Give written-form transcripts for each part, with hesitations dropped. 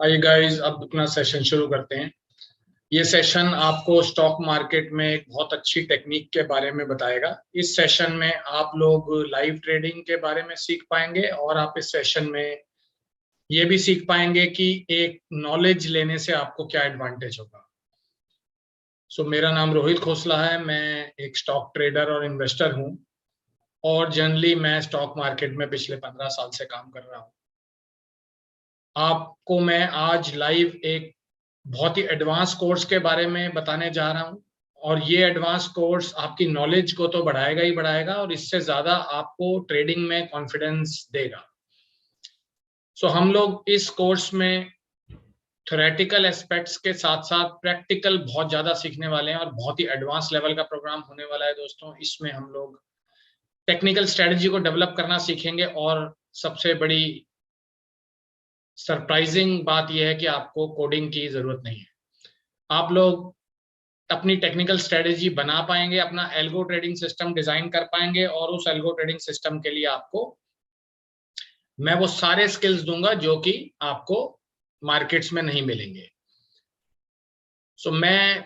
आइए गाइस, अब अपना सेशन शुरू करते हैं। ये सेशन आपको स्टॉक मार्केट में एक बहुत अच्छी टेक्निक के बारे में बताएगा। इस सेशन में आप लोग लाइव ट्रेडिंग के बारे में सीख पाएंगे और आप इस सेशन में ये भी सीख पाएंगे कि एक नॉलेज लेने से आपको क्या एडवांटेज होगा। मेरा नाम रोहित खोसला है। मैं एक स्टॉक ट्रेडर और इन्वेस्टर हूं और जनरली मैं स्टॉक मार्केट में पिछले 15 साल से काम कर रहा हूं। आपको मैं आज लाइव एक बहुत ही एडवांस कोर्स के बारे में बताने जा रहा हूं और ये एडवांस कोर्स आपकी नॉलेज को तो बढ़ाएगा ही बढ़ाएगा और इससे ज्यादा आपको ट्रेडिंग में कॉन्फिडेंस देगा। हम लोग इस कोर्स में थ्योरेटिकल एस्पेक्ट्स के साथ साथ प्रैक्टिकल बहुत ज्यादा सीखने वाले हैं और बहुत ही एडवांस लेवल का प्रोग्राम होने वाला है दोस्तों। इसमें हम लोग टेक्निकल स्ट्रेटजी को डेवलप करना सीखेंगे और सबसे बड़ी सरप्राइजिंग बात यह है कि आपको कोडिंग की जरूरत नहीं है। आप लोग अपनी टेक्निकल स्ट्रेटजी बना पाएंगे, अपना एल्गो ट्रेडिंग सिस्टम डिजाइन कर पाएंगे और उस एल्गो ट्रेडिंग सिस्टम के लिए आपको मैं वो सारे स्किल्स दूंगा जो कि आपको मार्केट्स में नहीं मिलेंगे। मैं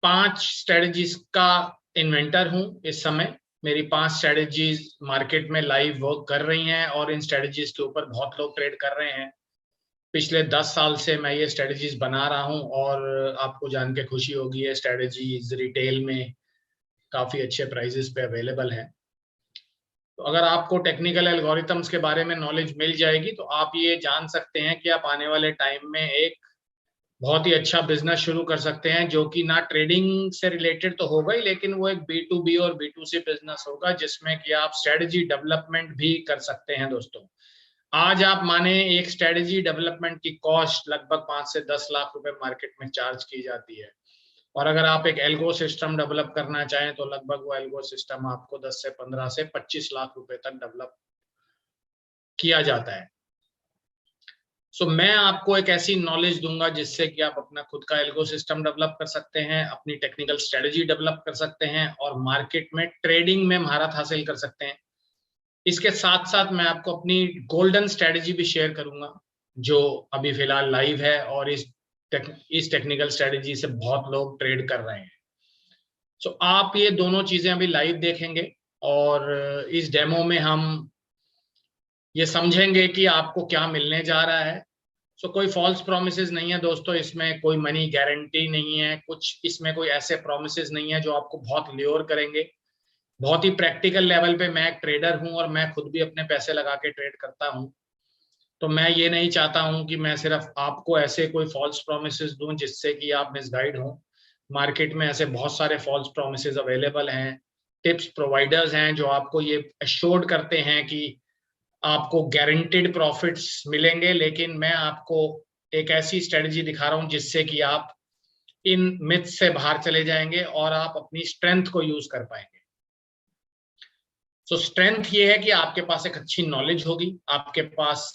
5 स्ट्रेटजीज का इन्वेंटर हूं इस समय। मेरी 5 स्ट्रेटजीज मार्केट में लाइव वर्क कर रही हैं और इन स्ट्रेटजीज के ऊपर बहुत लोग ट्रेड कर रहे हैं। पिछले 10 साल से मैं ये स्ट्रेटजीज बना रहा हूं और आपको जान के खुशी होगी, ये स्ट्रेटजीज रिटेल में काफी अच्छे प्राइसेस पे अवेलेबल हैं। तो अगर आपको टेक्निकल एल्गोरिथम्स के बारे में नॉलेज मिल जाएगी तो आप ये जान सकते हैं कि आप आने वाले टाइम में एक बहुत ही अच्छा बिजनेस शुरू कर सकते हैं जो कि ना ट्रेडिंग से रिलेटेड तो होगा ही, लेकिन वो एक B2B और B2C बिजनेस होगा जिसमें कि आप स्ट्रेटजी डेवलपमेंट भी कर सकते हैं दोस्तों। आज आप माने एक स्ट्रेटजी डेवलपमेंट की कॉस्ट लगभग 5 से 10 लाख रुपए मार्केट में चार्ज की जाती है और अगर आप एक एल्गो सिस्टम डेवलप करना चाहें तो लगभग वो एल्गो सिस्टम आपको 10 से 15 से 25 लाख रुपए तक डेवलप किया जाता है। मैं आपको एक ऐसी नॉलेज दूंगा जिससे कि आप अपना खुद का एल्गो सिस्टम डेवलप कर सकते हैं, अपनी टेक्निकल स्ट्रेटजी डेवलप कर सकते हैं और मार्केट में ट्रेडिंग में महारत हासिल कर सकते हैं। इसके साथ साथ मैं आपको अपनी गोल्डन स्ट्रेटजी भी शेयर करूंगा जो अभी फिलहाल लाइव है और इस टेक्निकल स्ट्रेटजी से बहुत लोग ट्रेड कर रहे हैं। आप ये दोनों चीजें अभी लाइव देखेंगे और इस डेमो में हम ये समझेंगे कि आपको क्या मिलने जा रहा है। कोई फॉल्स प्रोमिसेस नहीं है दोस्तों, इसमें कोई मनी गारंटी नहीं है, कुछ इसमें कोई ऐसे प्रोमिसेस नहीं है जो आपको बहुत ल्योर करेंगे। बहुत ही प्रैक्टिकल लेवल पे मैं एक ट्रेडर हूं और मैं खुद भी अपने पैसे लगा के ट्रेड करता हूं। तो मैं ये नहीं चाहता हूं कि मैं सिर्फ आपको ऐसे कोई फॉल्स प्रोमिसेस दूं जिससे कि आप मिसगाइड हो। मार्केट में ऐसे बहुत सारे फॉल्स प्रोमिसेस अवेलेबल हैं, टिप्स प्रोवाइडर्स हैं जो आपको ये एश्योर्ड करते हैं कि आपको गारंटीड प्रॉफिट्स मिलेंगे, लेकिन मैं आपको एक ऐसी स्ट्रेटजी दिखा रहा हूं जिससे कि आप इन मिथ्स से बाहर चले जाएंगे और आप अपनी स्ट्रेंथ को यूज कर पाएंगे। स्ट्रेंथ ये है कि आपके पास एक अच्छी नॉलेज होगी, आपके पास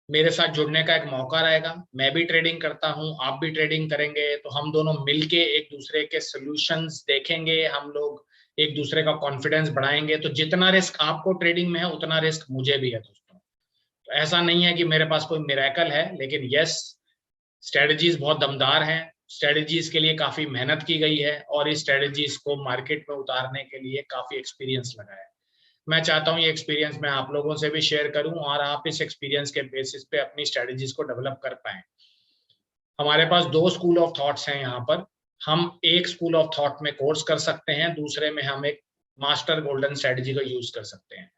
मेरे साथ जुड़ने का एक मौका रहेगा। मैं भी ट्रेडिंग करता हूं, आप भी ट्रेडिंग करेंगे तो हम दोनों मिलके एक दूसरे के सॉल्यूशंस देखेंगे, हम लोग एक दूसरे का कॉन्फिडेंस बढ़ाएंगे। तो जितना रिस्क आपको ट्रेडिंग में है उतना रिस्क मुझे भी है दोस्तों। तो ऐसा नहीं है कि मेरे पास कोई मिरेकल है, लेकिन यस, स्ट्रेटजीज बहुत दमदार हैं, स्ट्रेटजीज के लिए काफी मेहनत की गई है और इस स्ट्रेटजीज को मार्केट में उतारने के लिए काफी एक्सपीरियंस लगा है। मैं चाहता हूं ये एक्सपीरियंस मैं आप लोगों से भी शेयर करूं और आप इस एक्सपीरियंस के बेसिस पे अपनी स्ट्रेटजीज को डेवलप कर पाएं। हमारे पास 2 स्कूल ऑफ थॉट्स हैं यहाँ पर। हम एक स्कूल ऑफ थॉट में कोर्स कर सकते हैं, दूसरे में हम एक मास्टर गोल्डन स्ट्रेटजी का यूज कर सकते हैं।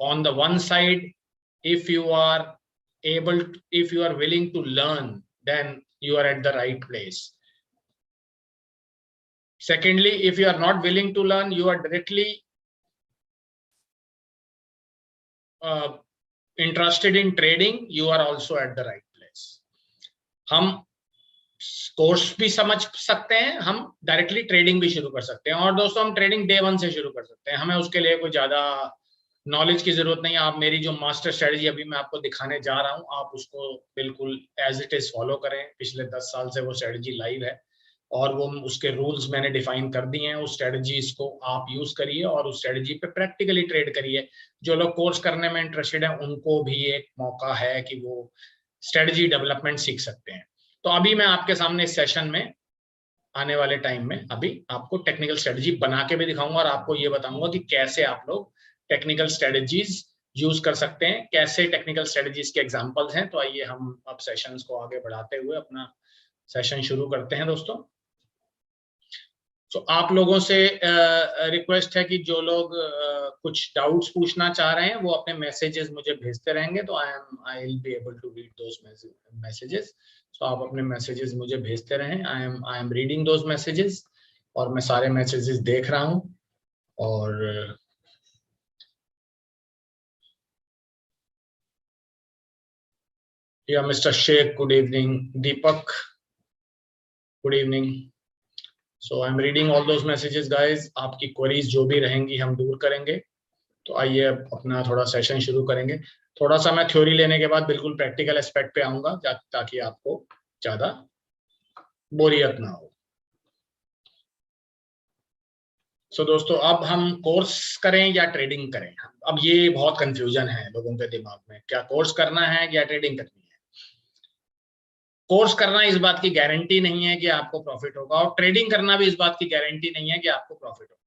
On the one side, if you are if you are willing to learn, then you are at the right place. Secondly, if you are not willing to learn, you are directly interested in trading, you are also at the right place. हम course भी समझ सकते हैं, हम directly trading भी शुरू कर सकते हैं और दोस्तों हम ट्रेडिंग डे 1 से शुरू कर सकते हैं। हमें उसके लिए कोई ज्यादा नॉलेज की जरूरत नहीं है। आप मेरी जो मास्टर स्ट्रेटजी अभी मैं आपको दिखाने जा रहा हूं, आप उसको बिल्कुल एज इट इज फॉलो करें। पिछले 10 साल से वो स्ट्रेटजी लाइव है और वो उसके रूल्स मैंने डिफाइन कर दिए हैं। उस स्ट्रेटजीज को आप यूज करिए और उस स्ट्रेटजी पे प्रैक्टिकली ट्रेड करिए। जो लोग कोर्स करने में इंटरेस्टेड है उनको भी एक मौका है कि वो स्ट्रेटजी डेवलपमेंट सीख सकते हैं। तो अभी मैं आपके सामने इस सेशन में आने वाले टाइम में अभी आपको टेक्निकल स्ट्रेटजी बना के भी दिखाऊंगा और आपको ये बताऊंगा कि कैसे आप लोग टेक्निकल स्ट्रेटजीज यूज कर सकते हैं, कैसे टेक्निकल स्ट्रेटजीज के एग्जांपल्स हैं। तो आइए हम अब सेशंस को आगे बढ़ाते हुए अपना सेशन शुरू करते हैं दोस्तों। तो आप लोगों से रिक्वेस्ट है कि जो लोग कुछ डाउट्स पूछना चाह रहे हैं वो अपने मैसेजेस मुझे भेजते रहेंगे, तो I will be able to read those messages. तो आप अपने मैसेजेस मुझे भेजते रहें। I am reading those messages और मैं सारे मैसेजेस देख रहा हूं। और या mister Shaikh, good evening. Deepak, good evening. So I am reading all those messages guys. आपकी क्वेरीज जो भी रहेंगी हम दूर करेंगे। तो आइए अब अपना थोड़ा सेशन शुरू करेंगे। थोड़ा सा मैं थ्योरी लेने के बाद बिल्कुल प्रैक्टिकल एस्पेक्ट पे आऊंगा ताकि आपको ज्यादा बोरियत ना हो। सो दोस्तों, अब हम कोर्स करें या ट्रेडिंग करें? अब ये बहुत कंफ्यूजन है लोगों के दिमाग में, क्या कोर्स करना है या ट्रेडिंग करनी है। कोर्स करना इस बात की गारंटी नहीं है कि आपको प्रॉफिट होगा, और ट्रेडिंग करना भी इस बात की गारंटी नहीं है कि आपको प्रॉफिट होगा।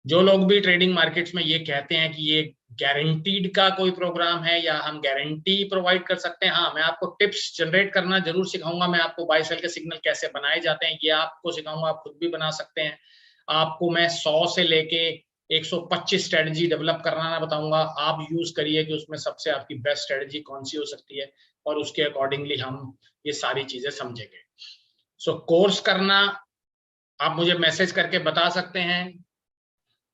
जो लोग भी ट्रेडिंग मार्केट्स में ये कहते हैं कि ये गारंटीड का कोई प्रोग्राम है या हम गारंटी प्रोवाइड कर सकते हैं, हाँ मैं आपको टिप्स जनरेट करना जरूर सिखाऊंगा। मैं आपको बाय सेल के सिग्नल कैसे बनाए जाते हैं ये आपको सिखाऊंगा, आप खुद भी बना सकते हैं। आपको मैं 100 से लेके 125 स्ट्रेटजी डेवलप करना ना बताऊंगा, आप यूज करिए कि उसमें सबसे आपकी बेस्ट स्ट्रेटजी कौन सी हो सकती है, और उसके अकॉर्डिंगली हम ये सारी चीजें समझेंगे। सो कोर्स करना, आप मुझे मैसेज करके बता सकते हैं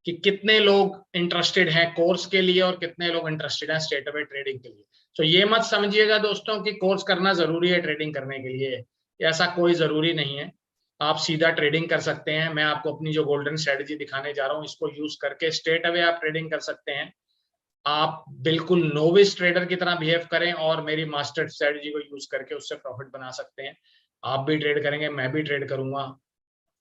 कि कितने लोग इंटरेस्टेड हैं कोर्स के लिए और कितने लोग इंटरेस्टेड हैं स्ट्रेट अवे ट्रेडिंग के लिए। तो ये मत समझिएगा दोस्तों कि कोर्स करना जरूरी है ट्रेडिंग करने के लिए, ऐसा कोई जरूरी नहीं है। आप सीधा ट्रेडिंग कर सकते हैं। मैं आपको अपनी जो गोल्डन स्ट्रेटजी दिखाने जा रहा हूं इसको यूज करके स्ट्रेट अवे आप ट्रेडिंग कर सकते हैं। आप बिल्कुल नोविस ट्रेडर की तरह बिहेव करें और मेरी मास्टर स्ट्रेटजी को यूज करके उससे प्रॉफिट बना सकते हैं। आप भी ट्रेड करेंगे, मैं भी ट्रेड करूंगा।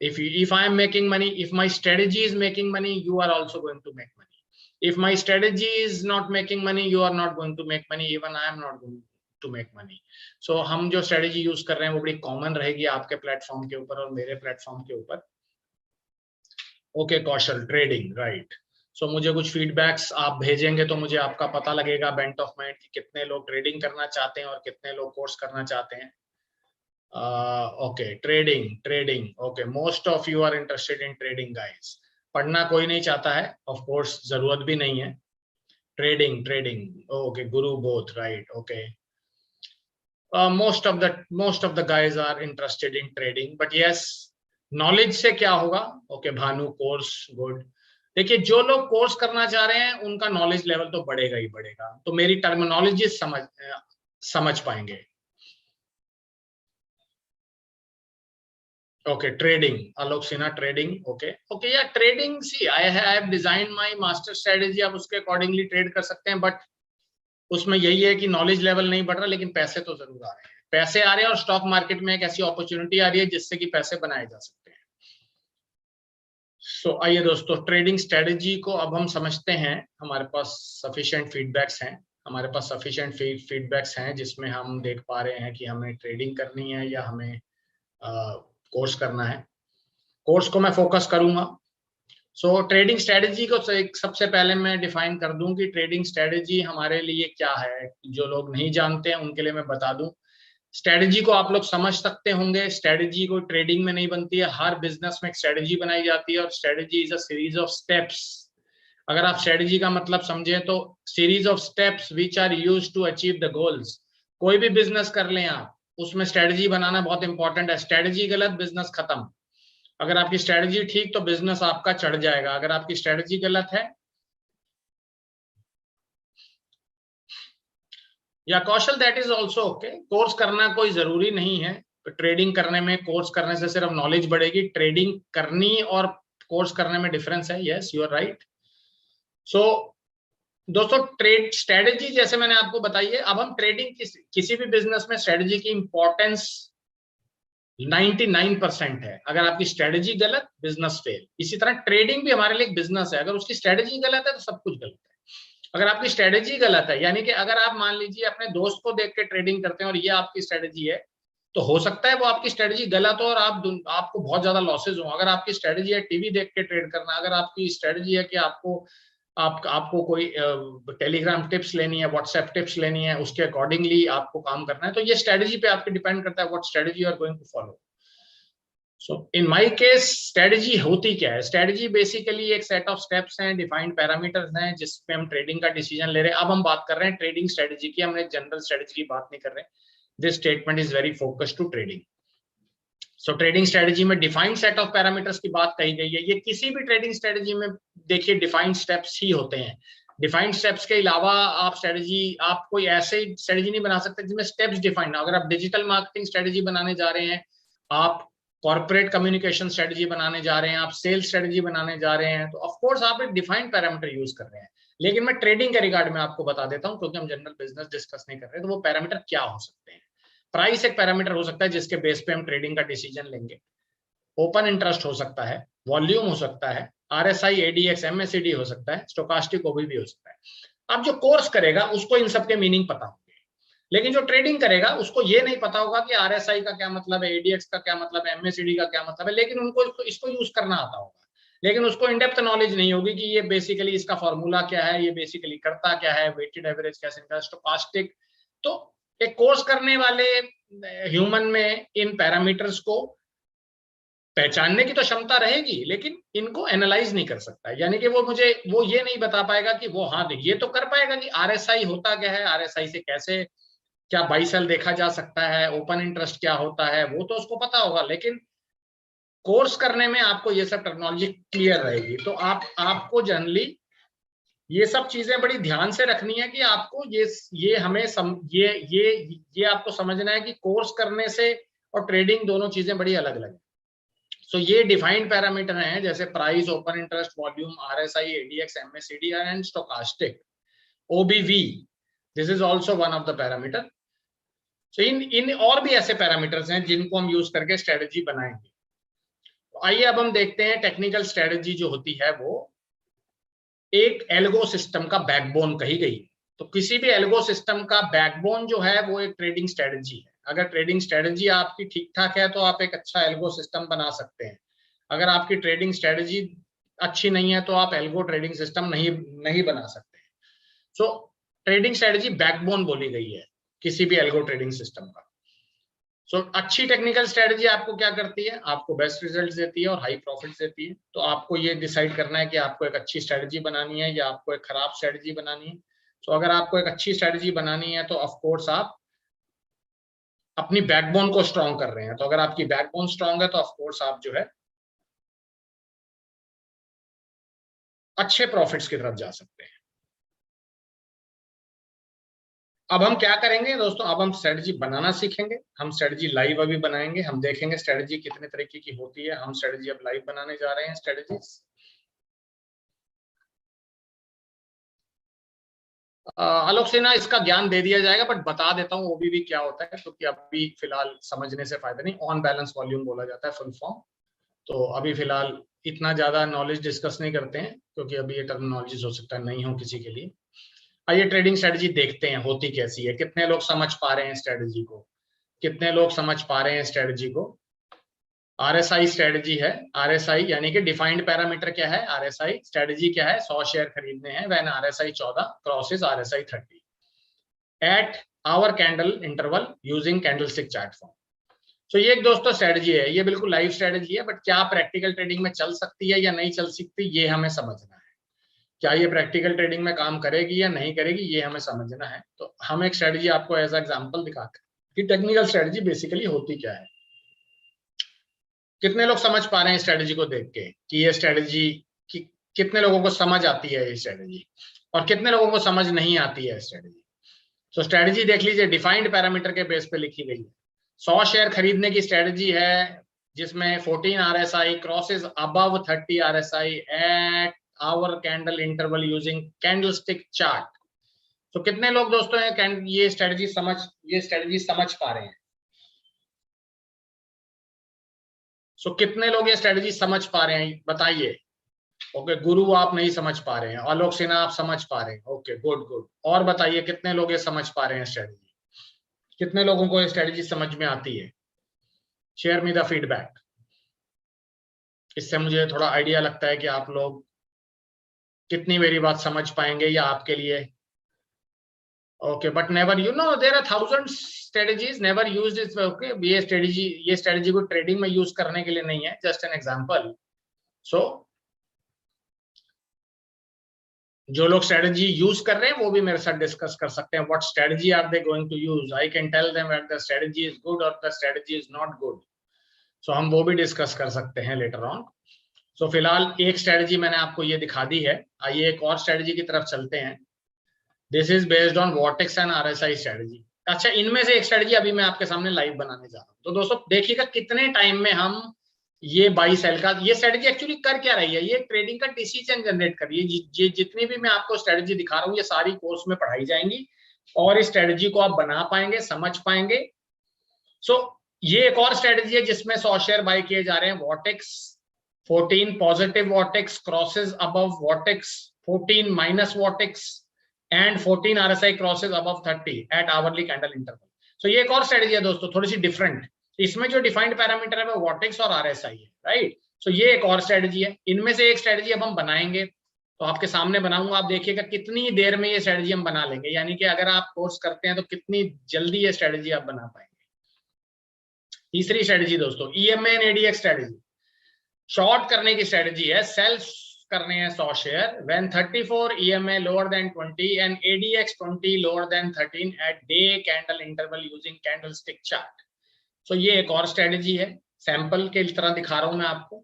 If I am making money, if my strategy is making money, you are also going to make money. If my strategy is not making money, you are not going to make money. Even I am not going to make money. So हम जो strategy use कर रहे हैं वो बड़ी common रहेगी आपके platform के ऊपर और मेरे प्लेटफॉर्म के ऊपर। ओके कौशल, ट्रेडिंग राइट। सो मुझे कुछ फीडबैक्स आप भेजेंगे तो मुझे आपका पता लगेगा बेंट ऑफ माइंड कि कितने लोग ट्रेडिंग करना चाहते हैं और कितने लोग कोर्स करना चाहते हैं। Okay, trading. Okay, most of you are interested in trading, guys. पढ़ना कोई नहीं चाहता है, of course जरूरत भी नहीं है। Trading. Okay, guru both, right? Okay. Most of the guys are interested in trading, but yes, knowledge से क्या होगा? Okay, Bhanu course good. देखिए जो लोग कोर्स करना चाह रहे हैं उनका नॉलेज लेवल तो बढ़ेगा ही बढ़ेगा, तो मेरी टर्मिनोलॉजी समझ पाएंगे। Okay, trading. Alok Sinha, trading. Okay, yeah, trading. See, I have designed my master strategy. आप उसके accordingly trade कर सकते हैं, but उसमें यही है कि नॉलेज लेवल नहीं बढ़ रहा, लेकिन पैसे तो जरूर आ रहे हैं। पैसे आ रहे हैं और स्टॉक मार्केट में एक ऐसी अपॉर्चुनिटी आ रही है जिससे कि पैसे बनाए जा सकते हैं। सो आइए दोस्तों, ट्रेडिंग स्ट्रेटेजी को अब हम समझते हैं। हमारे पास सफिशिएंट फीडबैक्स हैं जिसमें हम देख पा रहे हैं कि हमें ट्रेडिंग करनी है या हमें कोर्स करना है। कोर्स को मैं फोकस करूंगा। सो ट्रेडिंग स्ट्रेटजी को सबसे पहले मैं डिफाइन कर दूं कि ट्रेडिंग स्ट्रेटजी हमारे लिए क्या है। जो लोग नहीं जानते हैं उनके लिए मैं बता दूं। स्ट्रेटजी को आप लोग समझ सकते होंगे, स्ट्रेटजी कोई ट्रेडिंग में नहीं बनती है, हर बिजनेस में एक स्ट्रेटजी बनाई जाती है और strategy is a series of steps. अगर आप स्ट्रेटजी का मतलब समझे तो series of steps which are used to achieve the goals. कोई भी बिजनेस कर लें आप, उसमें स्ट्रेटजी बनाना बहुत इंपॉर्टेंट है। स्ट्रेटजी गलत, बिजनेस खत्म। अगर आपकी स्ट्रेटजी ठीक तो बिजनेस आपका चढ़ जाएगा, अगर आपकी स्ट्रेटजी गलत है। या Kaushal, that is also okay. Course करना कोई जरूरी नहीं है। ट्रेडिंग करने में कोर्स करने से सिर्फ नॉलेज बढ़ेगी, ट्रेडिंग करनी और कोर्स करने में डिफरेंस है। Yes, you are right. So दोस्तों, ट्रेड स्ट्रेटजी जैसे मैंने आपको बताई है। अब हम ट्रेडिंग किसी भी बिजनेस में स्ट्रेटजी की इंपॉर्टेंस 99% है। अगर आपकी स्ट्रेटेजी गलत, बिजनेस फेल। इसी तरह ट्रेडिंग भी हमारे लिए एक बिजनेस है, अगर उसकी स्ट्रेटेजी गलत है तो सब कुछ गलत है। अगर आपकी स्ट्रेटेजी गलत है, यानी कि अगर आप मान लीजिए अपने दोस्त को देख के ट्रेडिंग करते हैं और ये आपकी स्ट्रेटेजी है, तो हो सकता है वो आपकी स्ट्रेटेजी गलत हो और आपको बहुत ज्यादा लॉसेज हो। अगर आपकी स्ट्रेटेजी है टीवी देख के ट्रेड करना, अगर आपकी स्ट्रेटेजी है कि आपको कोई टेलीग्राम टिप्स लेनी है, व्हाट्सएप टिप्स लेनी है, उसके अकॉर्डिंगली आपको काम करना है, तो ये स्ट्रेटेजी पे आपके डिपेंड करता है what strategy you are going to follow. So in my case strategy होती क्या है? स्ट्रेटेजी बेसिकली एक सेट ऑफ स्टेप्स हैं, डिफाइंड पैरामीटर्स हैं, जिसपे हम ट्रेडिंग का डिसीजन ले रहे हैं। अब हम बात कर रहे हैं ट्रेडिंग स्ट्रेटेजी की, हमने जनरल स्ट्रेटेजी की बात नहीं कर रहे। This statement is very focused to trading. So trading strategy में डिफाइंड सेट ऑफ पैरामीटर्स की बात कही गई है। ये किसी भी ट्रेडिंग स्ट्रेटेजी में देखिए डिफाइंड स्टेप्स ही होते हैं। डिफाइंड स्टेप्स के अलावा आप कोई ऐसे स्ट्रेटेजी नहीं बना सकते जिसमें स्टेप्स डिफाइंड। अगर आप डिजिटल मार्केटिंग स्ट्रेटेजी बनाने जा रहे हैं, आप कॉर्पोरेट कम्युनिकेशन स्ट्रेटेजी बनाने जा रहे हैं, आप सेल्स स्ट्रेटेजी बनाने जा रहे हैं, तो ऑफ कोर्स आप एक डिफाइंड पैरामीटर यूज कर रहे हैं। लेकिन मैं ट्रेडिंग के रिगार्ड में आपको बता देता हूं, क्योंकि हम जनरल बिजनेस डिस्कस नहीं कर रहे, तो वो पैरामीटर क्या हो सकते हैं। प्राइस एक पैरामीटर हो सकता है जिसके बेस पे हम ट्रेडिंग का डिसीजन लेंगे। ओपन इंटरेस्ट हो सकता है, वॉल्यूम हो सकता है, आरएसआई, एडीएक्स, एमएससीडी हो सकता है, स्टोकास्टिक ओबीवी हो सकता है। अब जो कोर्स करेगा उसको इन सबके मीनिंग पता होंगे, लेकिन जो ट्रेडिंग करेगा उसको ये नहीं पता होगा कि आरएसआई का क्या मतलब है, एडीएक्स का क्या मतलब है, एमएससीडी का क्या मतलब है, लेकिन उनको इसको यूज करना आता होगा। लेकिन उसको इन डेप्थ नॉलेज नहीं होगी कि ये बेसिकली इसका फॉर्मूला क्या है, ये बेसिकली करता क्या है, वेटेड एवरेज कैसे निकलता है, स्टोकास्टिक। तो एक कोर्स करने वाले ह्यूमन में इन पैरामीटर्स को पहचानने की तो क्षमता रहेगी, लेकिन इनको एनालाइज नहीं कर सकता। यानी कि वो ये नहीं बता पाएगा कि वो, हाँ ये तो कर पाएगा कि आरएसआई होता क्या है, आरएसआई से कैसे क्या बाई सेल देखा जा सकता है, ओपन इंटरेस्ट क्या होता है, वो तो उसको पता होगा। लेकिन कोर्स करने में आपको ये सब टेक्नोलॉजी क्लियर रहेगी। तो आपको जनरली ये सब चीजें बड़ी ध्यान से रखनी है कि आपको ये हमें ये आपको समझना है कि कोर्स करने से और ट्रेडिंग दोनों चीजें बड़ी अलग अलग है। सो ये डिफाइंड पैरामीटर हैं, जैसे price, open interest, volume, RSI, ADX, MSCD and stochastic, OBV. This is also one of the parameter. So in और भी ऐसे पैरामीटर्स हैं जिनको हम यूज करके स्ट्रेटेजी बनाएंगे। तो आइए अब हम देखते हैं टेक्निकल स्ट्रेटेजी जो होती है वो एक एल्गो सिस्टम का बैकबोन कही गई। तो किसी भी एल्गो सिस्टम का बैकबोन जो है वो एक ट्रेडिंग स्ट्रेटेजी है। अगर ट्रेडिंग स्ट्रेटेजी आपकी ठीक ठाक है तो आप एक अच्छा एल्गो सिस्टम बना सकते हैं। अगर आपकी ट्रेडिंग स्ट्रेटेजी अच्छी नहीं है तो आप एल्गो ट्रेडिंग सिस्टम नहीं बना सकते। सो ट्रेडिंग स्ट्रेटेजी बैकबोन बोली गई है किसी भी एल्गो ट्रेडिंग सिस्टम का। अच्छी टेक्निकल स्ट्रेटेजी आपको क्या करती है, आपको बेस्ट रिजल्ट्स देती है और हाई प्रॉफिट्स देती है। तो आपको ये डिसाइड करना है कि आपको एक अच्छी स्ट्रेटेजी बनानी है या आपको एक खराब स्ट्रेटेजी बनानी है। अगर आपको एक अच्छी स्ट्रेटेजी बनानी है तो ऑफ कोर्स आप अपनी बैकबोन को स्ट्रॉन्ग कर रहे हैं। तो अगर आपकी बैकबोन स्ट्रॉन्ग है तो ऑफ कोर्स आप जो है अच्छे प्रॉफिट्स की तरफ जा सकते हैं। अब हम क्या करेंगे दोस्तों, अब हम स्ट्रेटजी बनाना सीखेंगे। हम स्ट्रेटजी लाइव अभी बनाएंगे, हम देखेंगे स्ट्रेटजी कितने तरीके की होती है। हम स्ट्रेटजी अब लाइव बनाने जा रहे हैं स्ट्रेटजीज। आलोक सिन्हा, इसका ज्ञान दे दिया जाएगा बट बता देता हूँ ओबीवी क्या होता है, क्योंकि अभी फिलहाल समझने से फायदा नहीं। ऑन बैलेंस वॉल्यूम बोला जाता है फुल फॉर्म। तो अभी फिलहाल इतना ज्यादा नॉलेज डिस्कस नहीं करते हैं, क्योंकि अभी ये टर्मिनोलॉजीज हो सकता है नहीं हो किसी के लिए। आइए ट्रेडिंग स्ट्रेटजी देखते हैं होती कैसी है, कितने लोग समझ पा रहे हैं स्ट्रेटजी को, कितने लोग समझ पा रहे हैं स्ट्रेटजी को। आरएसआई स्ट्रेटजी है। आरएसआई यानी कि डिफाइंड पैरामीटर क्या है, आरएसआई। स्ट्रेटजी क्या है, 100 शेयर खरीदने हैं when RSI 14 crosses RSI 30 at hour candle interval using candlestick chart form. तो ये एक दोस्तों स्ट्रेटजी है, ये बिल्कुल लाइव स्ट्रेटजी है, बट क्या प्रैक्टिकल ट्रेडिंग में चल सकती है या नहीं चल सकती ये हमें समझना है। क्या ये प्रैक्टिकल ट्रेडिंग में काम करेगी या नहीं करेगी ये हमें समझना है। तो हम एक स्ट्रेटजी आपको एज एग्जांपल दिखाते हैं कि टेक्निकल स्ट्रेटजी बेसिकली होती क्या है। कितने लोग समझ पा रहे हैं स्ट्रेटजी को देख के कि ये स्ट्रेटजी कि कितने लोगों को समझ आती है ये स्ट्रेटजी, और कितने लोगों को समझ नहीं आती है स्ट्रेटजी। तो स्ट्रेटजी देख लीजिए, डिफाइंड पैरामीटर के बेस पे लिखी गई है। 100 शेयर खरीदने की स्ट्रेटजी है जिसमें 14 RSI crosses above 30 RSI at hour candle interval using candlestick chart. तो कितने लोग दोस्तों हैं ये स्ट्रेटजी समझ पा रहे हैं। सो कितने लोग ये स्ट्रेटजी समझ पा रहे हैं बताइए। ओके गुरु आप नहीं समझ पा रहे हैं, आलोक सिन्हा आप समझ पा रहे हैं, ओके गुड गुड। और बताइए कितने लोग ये समझ पा रहे हैं स्ट्रेटजी, कितने लोगों को ये स्ट्रेटजी समझ में आती है। शेयर मी द फीडबैक, इससे मुझे थोड़ा आइडिया लगता है कि आप लोग कितनी मेरी बात समझ पाएंगे या आपके लिए। Okay but never you know there are thousands strategies, never used it. Okay ये स्ट्रेटजी को ट्रेडिंग में यूज करने के लिए नहीं है, जस्ट एन एग्जांपल। सो जो लोग स्ट्रेटजी यूज कर रहे हैं वो भी मेरे साथ डिस्कस कर सकते हैं। What strategy are they going to use, I can tell them that the strategy is good और the strategy is not good. So हम वो भी डिस्कस कर सकते हैं लेटर ऑन। सो फिलहाल एक स्ट्रेटजी मैंने आपको ये दिखा दी है, आइए एक और स्ट्रेटजी की तरफ चलते हैं। This is based on vortex and RSI strategy. अच्छा इनमें से एक स्ट्रेटजी अभी मैं आपके सामने लाइव बनाने जा रहा हूं। तो दोस्तों देखिएगा कितने टाइम में हम ये बाई सेल का ये स्ट्रेटजी एक्चुअली कर क्या रही है, ये ट्रेडिंग का डिसीजन जनरेट कर रही है। ये जितनी भी मैं आपको स्ट्रेटजी दिखा रहा हूँ ये सारी कोर्स में पढ़ाई जाएंगी और इस स्ट्रेटजी को आप बना पाएंगे, समझ पाएंगे। सो ये एक और स्ट्रेटजी है जिसमें 100 शेयर बाय किए जा रहे हैं। Vortex 14 positive vortex crosses above vortex 14 minus vortex and 14 RSI crosses above 30 at hourly candle interval. So ये एक और स्ट्रेटजी है दोस्तों, थोड़ी सी डिफरेंट। इसमें जो डिफाइंड पैरामीटर है वो वॉटेक्स और RSI है, राइट। सो ये एक और स्ट्रेटजी है। इनमें से एक स्ट्रेटजी अब हम बनाएंगे, तो आपके सामने बनाऊंगा, आप देखिएगा कितनी देर में ये स्ट्रेटजी हम बना लेंगे, यानी कि अगर आप कोर्स करते हैं तो कितनी जल्दी ये स्ट्रेटजी आप बना पाएंगे। तीसरी स्ट्रेटजी दोस्तों EMA and ADX strategy, short करने की स्ट्रेटजी है। सेल्स करने हैं 100 share when 34 EMA lower than 20 and ADX 20 lower than 13 at day candle interval using candlestick chart. So ये एक और स्ट्रेटजी है, सैंपल के तरह दिखा रहा हूं मैं आपको,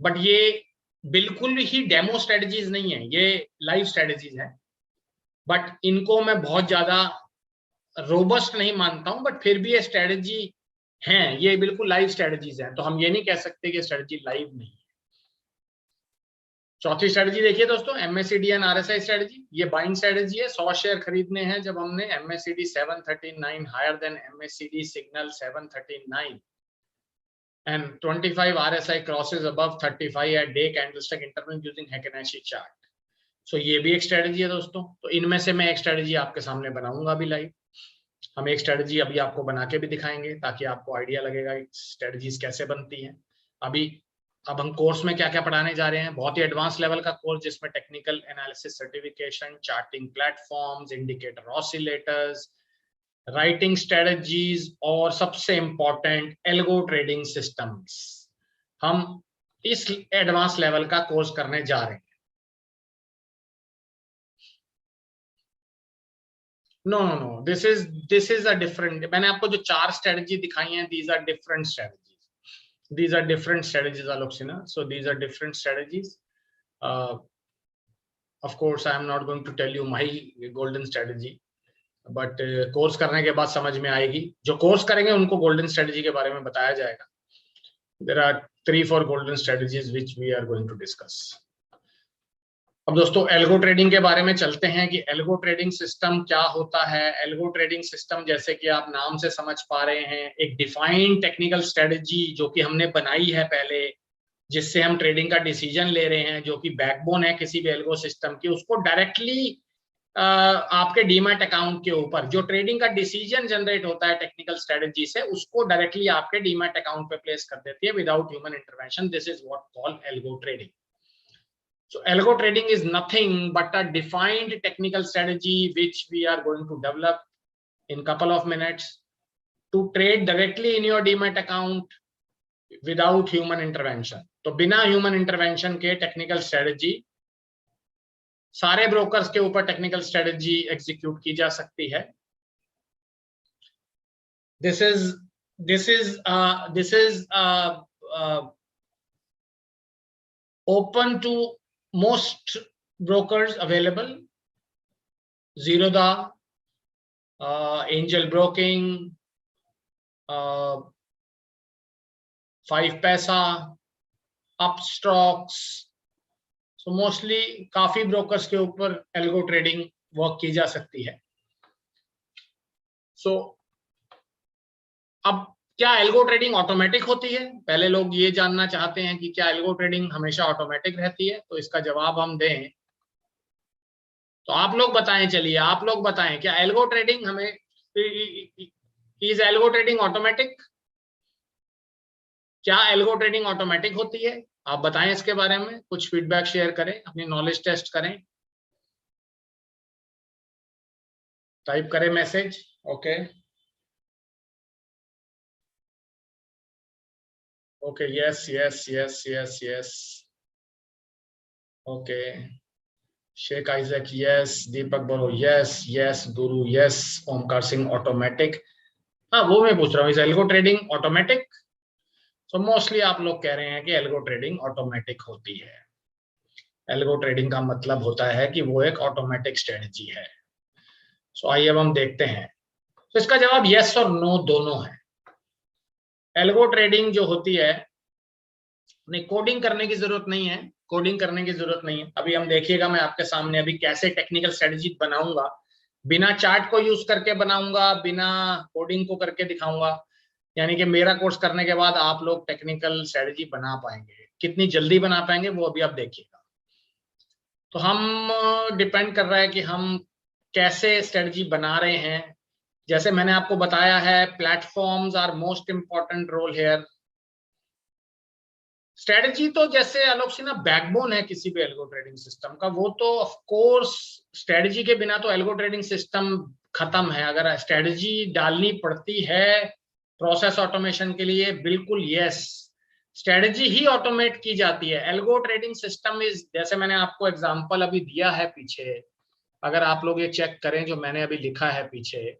बट ये बिल्कुल ही डेमो स्ट्रेटजीज नहीं है, ये लाइव स्ट्रेटजीज है। बट इनको मैं बहुत ज्यादा रोबस्ट नहीं मानता हूं, बट फिर भी ये स्ट्रेटजी हैं, ये बिल्कुल लाइव स्ट्रेटजीज हैं, तो हम ये नहीं कह सकते कि स्ट्रेटजी लाइव नहीं है। चौथी स्ट्रेटजी देखिए दोस्तों MACD एंड RSI स्ट्रेटजी, ये बाइंग स्ट्रेटजी है। 100 शेयर खरीदने हैं जब हमने MACD 739 higher than MACD signal 739 and 25 RSI crosses above 35 at day candlestick interval using Heikin-Ashi chart। सो ये भी एक स्ट्रेटजी है दोस्तों। तो इनमें से मैं एक स्ट्रेटजी आपके सामने बनाऊंगा अभी लाइव। हम एक स्ट्रेटजी अभी आपको बना के भी दिखाएंगे ताकि आपको आइडिया लगेगा स्ट्रेटजीज कैसे बनती हैं। अब हम कोर्स में क्या क्या पढ़ाने जा रहे हैं, बहुत ही एडवांस लेवल का कोर्स जिसमें technical analysis certification, charting platforms, indicator oscillators, writing strategies और सबसे इंपॉर्टेंट एल्गो ट्रेडिंग सिस्टम्स, हम इस एडवांस लेवल का कोर्स करने जा रहे हैं। No no no, this is a different, मैंने आपको जो 4 स्ट्रेटजी दिखाई हैं these are different strategies, these are different strategies Alok Sinha, so these are different strategies. Of course I am not going to tell you my golden strategy, but course करने के बाद समझ में आएगी। जो कोर्स करेंगे उनको गोल्डन स्ट्रेटजी के बारे में बताया जाएगा। There are 3-4 golden strategies which we are going to discuss. अब दोस्तों एल्गो ट्रेडिंग के बारे में चलते हैं कि एल्गो ट्रेडिंग सिस्टम क्या होता है। एल्गो ट्रेडिंग सिस्टम जैसे कि आप नाम से समझ पा रहे हैं, एक डिफाइंड टेक्निकल स्ट्रेटजी जो कि हमने बनाई है पहले, जिससे हम ट्रेडिंग का डिसीजन ले रहे हैं, जो कि बैकबोन है किसी भी एल्गो सिस्टम की, उसको डायरेक्टली आपके डीमैट अकाउंट के ऊपर जो ट्रेडिंग का डिसीजन जनरेट होता है टेक्निकल स्ट्रेटजी से, उसको डायरेक्टली आपके डीमैट अकाउंट पे प्लेस कर देती है without human intervention. This is what called algo trading. So algo trading is nothing but a defined technical strategy which we are going to develop in couple of minutes to trade directly in your demat account without human intervention। तो बिना human intervention के technical strategy, सारे brokers के ऊपर technical strategy execute की जा सकती है। This is open to most brokers available, Zerodha, Angel Broking, 5 पैसा, Upstocks, so mostly काफी ब्रोकर्स के ऊपर एल्गो ट्रेडिंग वर्क की जा सकती है। So अब क्या एल्गो ट्रेडिंग ऑटोमेटिक होती है? पहले लोग ये जानना चाहते हैं कि क्या एल्गो ट्रेडिंग हमेशा ऑटोमेटिक रहती है, तो इसका जवाब हम दें तो आप लोग बताएं, चलिए आप लोग बताएं, क्या एल्गो ट्रेडिंग हमें इज एल्गो ट्रेडिंग ऑटोमेटिक? क्या एल्गो ट्रेडिंग ऑटोमेटिक होती है? आप बताएं इसके बारे में, कुछ फीडबैक शेयर करें, अपनी नॉलेज टेस्ट करें, टाइप करें message. Okay okay, yes yes yes yes yes, okay. Sheikh Isaac yes, Deepak बोलो yes yes, Guru yes, Omkar Singh automatic. हाँ वो मैं पूछ रहा हूँ, इस एल्गो ट्रेडिंग ऑटोमेटिक? तो मोस्टली आप लोग कह रहे हैं कि एल्गो ट्रेडिंग ऑटोमेटिक होती है। एल्गो ट्रेडिंग का मतलब होता है कि वो एक ऑटोमेटिक स्ट्रेटजी है। सो आइए अब हम देखते हैं। तो इसका जवाब यस और नो दोनों है। एल्गो ट्रेडिंग जो होती है, नहीं कोडिंग करने की जरूरत नहीं है, कोडिंग करने की जरूरत नहीं है। अभी हम देखिएगा, मैं आपके सामने अभी कैसे टेक्निकल स्ट्रेटजी बनाऊंगा, बिना चार्ट को यूज करके बनाऊंगा, बिना कोडिंग को करके दिखाऊंगा। यानी कि मेरा कोर्स करने के बाद आप लोग टेक्निकल स्ट्रेटजी बना पाएंगे। कितनी जल्दी बना पाएंगे वो अभी आप देखिएगा। तो हम डिपेंड कर रहा है कि हम कैसे स्ट्रेटजी बना रहे हैं। जैसे मैंने आपको बताया है, platforms are most important role here. Strategy तो जैसे आलोक सिन्हा बैकबोन है किसी भी एल्गो ट्रेडिंग सिस्टम का, वो तो ऑफ कोर्स स्ट्रेटजी के बिना तो एल्गो ट्रेडिंग सिस्टम खत्म है। अगर स्ट्रेटजी डालनी पड़ती है प्रोसेस ऑटोमेशन के लिए, बिल्कुल यस, स्ट्रेटजी ही ऑटोमेट की जाती है। एल्गो ट्रेडिंग सिस्टम इज, जैसे मैंने आपको एग्जांपल अभी दिया है पीछे, अगर आप लोग ये चेक करें जो मैंने अभी लिखा है पीछे,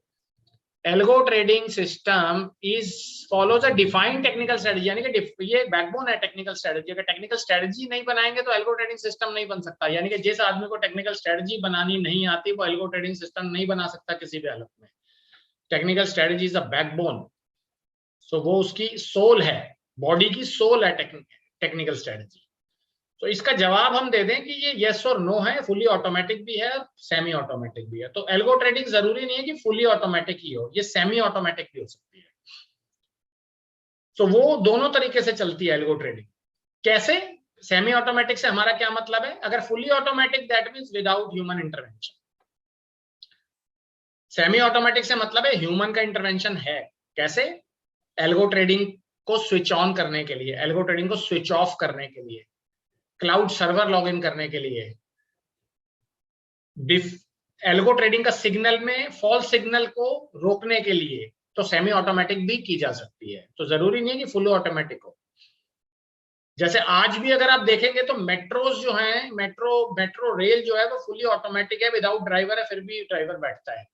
algo trading system is follows a defined technical strategy. यानी कि ये बैकबोन है टेक्निकल स्ट्रेटजी। अगर टेक्निकल स्ट्रेटजी नहीं बनाएंगे तो एल्गो ट्रेडिंग सिस्टम नहीं बन सकता। यानी कि जिस आदमी को टेक्निकल स्ट्रेटजी बनानी नहीं आती वो एल्गो ट्रेडिंग सिस्टम नहीं बना सकता किसी भी हालत में। Technical strategy is a backbone, so वो उसकी सोल है, बॉडी की सोल है टेक्निकल स्ट्रेटजी। तो इसका जवाब हम दे दें कि ये यस और नो है, फुली ऑटोमेटिक भी है, सेमी ऑटोमेटिक भी है। तो एल्गो ट्रेडिंग जरूरी नहीं है कि फुली ऑटोमेटिक ही हो, ये सेमी ऑटोमेटिक भी हो सकती है। तो वो दोनों तरीके से चलती है एल्गो ट्रेडिंग। कैसे? सेमी ऑटोमेटिक से हमारा क्या मतलब है? अगर fully automatic that means without human intervention. Semi automatic से मतलब है ह्यूमन का इंटरवेंशन है। कैसे? एल्गो ट्रेडिंग को स्विच ऑन करने के लिए, एल्गो ट्रेडिंग को स्विच ऑफ करने के लिए, क्लाउड सर्वर लॉगिन करने के लिए, एल्गो ट्रेडिंग का सिग्नल में फॉल्स सिग्नल को रोकने के लिए, तो सेमी ऑटोमेटिक भी की जा सकती है। तो जरूरी नहीं है कि फुल ऑटोमेटिक हो। जैसे आज भी अगर आप देखेंगे तो मेट्रोज जो हैं, मेट्रो रेल जो है वो फुली ऑटोमेटिक है, विदाउट ड्राइवर है, फिर भी ड्राइवर बैठता है।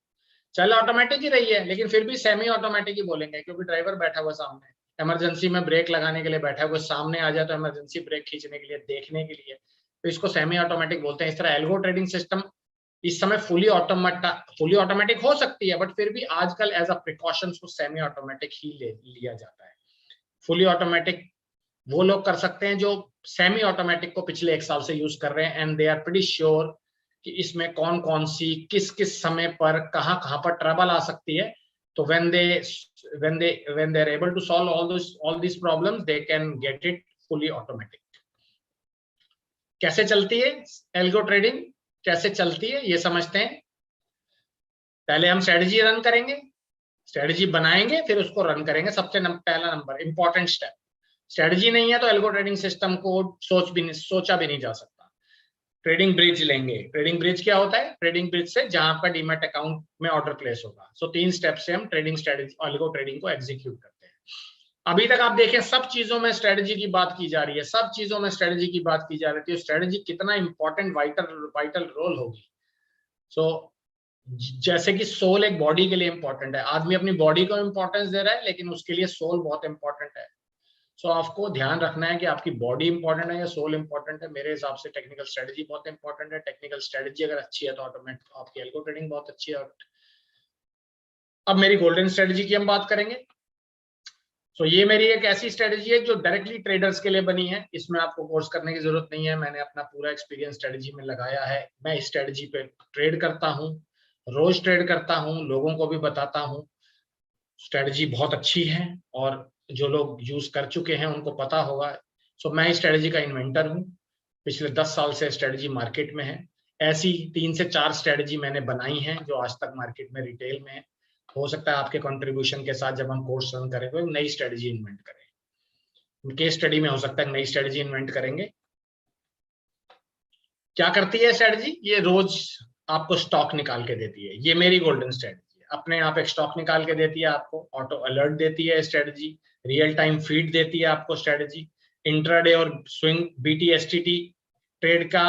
चल ऑटोमेटिक ही रही है लेकिन फिर भी सेमी ऑटोमेटिक ही बोलेंगे, क्योंकि ड्राइवर बैठा हुआ सामने, इमरजेंसी में ब्रेक लगाने के लिए बैठा हुआ, सामने आ जाए तो इमरजेंसी ब्रेक खींचने के लिए, देखने के लिए, तो इसको सेमी ऑटोमेटिक बोलते हैं। इस तरह एल्गो ट्रेडिंग सिस्टम इस समय फुली ऑटोमेटिक हो सकती है, बट फिर भी आजकल एज अ प्रिकॉशन को सेमी ऑटोमेटिक ही लिया जाता है। फुली ऑटोमेटिक वो लोग कर सकते हैं जो सेमी ऑटोमेटिक को पिछले 1 साल से यूज कर रहे हैं, and they are pretty sure कि इसमें कौन कौन सी किस किस समय पर कहाँ कहाँ पर ट्रबल आ सकती है। तो when they are able to solve all these problems, they can get it fully automatic. कैसे चलती है एल्गो ट्रेडिंग, कैसे चलती है ये समझते हैं। पहले हम स्ट्रेटजी रन करेंगे, स्ट्रेटजी बनाएंगे, फिर उसको रन करेंगे। सबसे पहला नंबर इंपॉर्टेंट स्टेप, स्ट्रेटजी नहीं है तो एल्गो ट्रेडिंग सिस्टम को सोचा भी नहीं जा सकता। ट्रेडिंग ब्रिज लेंगे। ट्रेडिंग ब्रिज क्या होता है? ट्रेडिंग ब्रिज से जहां पर डीमैट अकाउंट में ऑर्डर प्लेस होगा। सो 3 स्टेप से हम ट्रेडिंग स्ट्रेटजी एल्गो ट्रेडिंग को एग्जीक्यूट करते हैं। अभी तक आप देखें सब चीजों में स्ट्रेटजी की बात की जा रही है, सब चीजों में स्ट्रेटजी की बात की जा रही है। स्ट्रेटजी कितना इंपॉर्टेंट वाइटल रोल होगी। सो जैसे कि सोल एक बॉडी के लिए इंपॉर्टेंट है, आदमी अपनी बॉडी को इंपॉर्टेंस दे रहा है, लेकिन उसके लिए सोल बहुत इंपॉर्टेंट है। सो आपको ध्यान रखना है कि आपकी बॉडी इंपॉर्टेंट है या सोल इंपॉर्टेंट है। मेरे हिसाब से टेक्निकल स्ट्रेटजी बहुत इंपॉर्टेंट है। टेक्निकल स्ट्रेटजी अगर अच्छी है तो ऑटोमेटिक आपकी एल्गो ट्रेडिंग बहुत अच्छी है। अब मेरी गोल्डन स्ट्रेटजी की हम बात करेंगे। सो ये मेरी एक ऐसी स्ट्रेटजी है जो डायरेक्टली ट्रेडर्स के लिए बनी है। इसमें आपको कोर्स करने की जरूरत नहीं है, मैंने अपना पूरा एक्सपीरियंस स्ट्रेटजी में लगाया है। मैं इस स्ट्रेटजी पे ट्रेड करता हूँ, रोज ट्रेड करता हूँ, लोगों को भी बताता हूँ। स्ट्रेटजी बहुत अच्छी है और जो लोग यूज कर चुके हैं उनको पता होगा। सो मैं इस स्ट्रेटजी का इन्वेंटर हूँ, पिछले 10 साल से स्ट्रेटजी मार्केट में है। ऐसी 3 से 4 स्ट्रेटजी मैंने बनाई हैं जो आज तक मार्केट में रिटेल में है। हो सकता है आपके कंट्रीब्यूशन के साथ जब हम कोर्स रन करें तो नई स्ट्रेटजी इन्वेंट करें। केस स्टडी में हो सकता है नई स्ट्रेटजी इन्वेंट करेंगे। क्या करती है स्ट्रेटजी? ये रोज आपको स्टॉक निकाल के देती है। ये मेरी गोल्डन स्ट्रेटजी है। अपने आप एक स्टॉक निकाल के देती है आपको, ऑटो अलर्ट देती है स्ट्रेटजी, रियल टाइम फीड देती है आपको स्ट्रेटजी, इंट्राडे और स्विंग BTSTT ट्रेड का